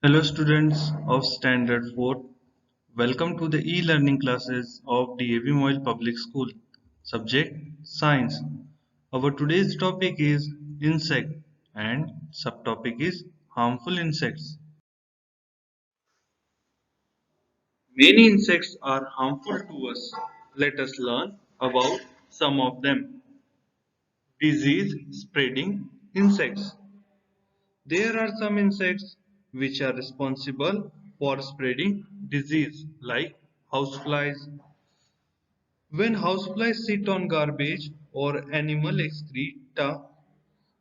Hello students of Standard 4. Welcome to the e-learning classes of DAV Moyle Public School. Subject Science. Our today's topic is insect and subtopic is harmful insects. Many insects are harmful to us. Let us learn about some of them. Disease spreading insects. There are some insects which are responsible for spreading disease like houseflies. When houseflies sit on garbage or animal excreta,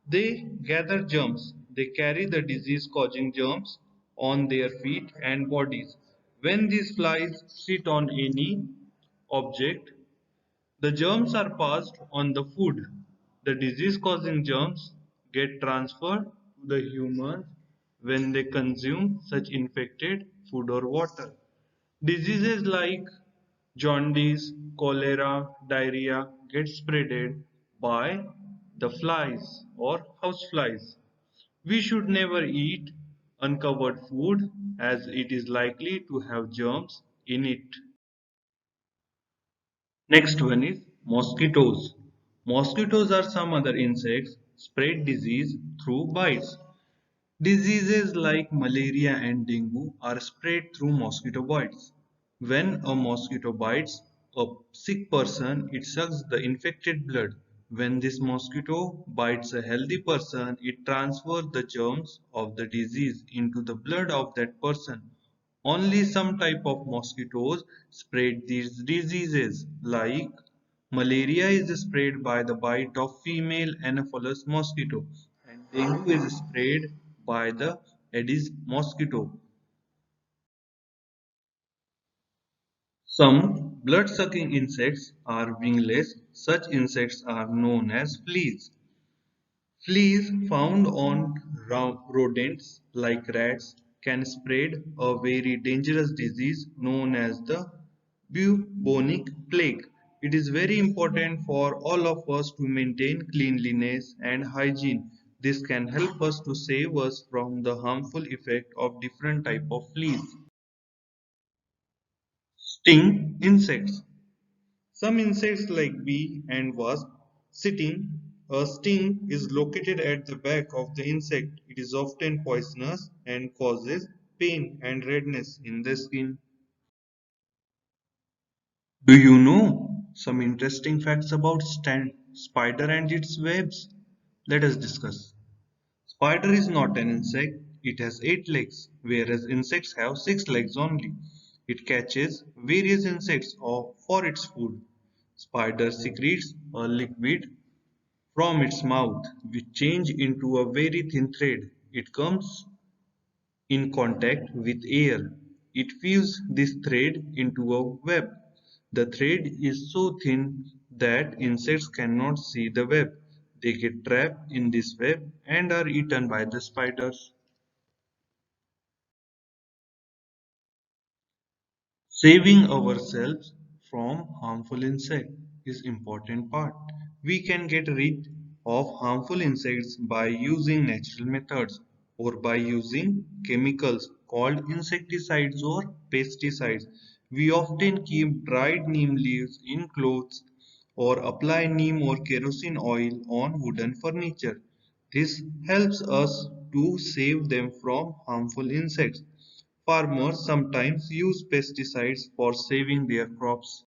they gather germs. They carry the disease causing germs on their feet and bodies. When these flies sit on any object, the germs are passed on the food. The disease causing germs get transferred to the humans when they consume such infected food or water. Diseases like jaundice, cholera, diarrhea get spreaded by the flies or houseflies. We should never eat uncovered food as it is likely to have germs in it. Next one is mosquitoes. Mosquitoes are some other insects spread disease through bites. Diseases like malaria and dengue are spread through mosquito bites. When a mosquito bites a sick person, it sucks the infected blood. When this mosquito bites a healthy person, it transfers the germs of the disease into the blood of that person. Only some type of mosquitoes spread these diseases, like malaria is spread by the bite of female Anopheles mosquito, and dengue is spread by the Aedes mosquito. Some blood-sucking insects are wingless. Such insects are known as fleas. Fleas found on rodents like rats can spread a very dangerous disease known as the bubonic plague. It is very important for all of us to maintain cleanliness and hygiene. This can help us to save us from the harmful effect of different type of fleas. Sting insects. Some insects like bee and wasp sting. A sting is located at the back of the insect. It is often poisonous and causes pain and redness in the skin. Do you know some interesting facts about spider and its webs? Let us discuss. Spider is not an insect. It has 8 legs, whereas insects have 6 legs only. It catches various insects for its food. Spider secretes a liquid from its mouth, which changes into a very thin thread. It comes in contact with air. It weaves this thread into a web. The thread is so thin that insects cannot see the web. They get trapped in this web and are eaten by the spiders. Saving ourselves from harmful insects is important part. We can get rid of harmful insects by using natural methods or by using chemicals called insecticides or pesticides. We often keep dried neem leaves in clothes or apply neem or kerosene oil on wooden furniture. This helps us to save them from harmful insects. Farmers sometimes use pesticides for saving their crops.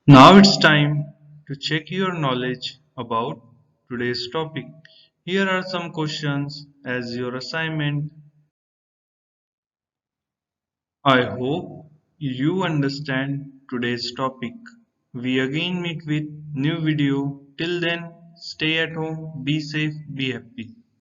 Now it's time to check your knowledge about today's topic. Here are some questions as your assignment. I hope you understand today's topic. We again meet with new video. Till then, stay at home, be safe, be happy.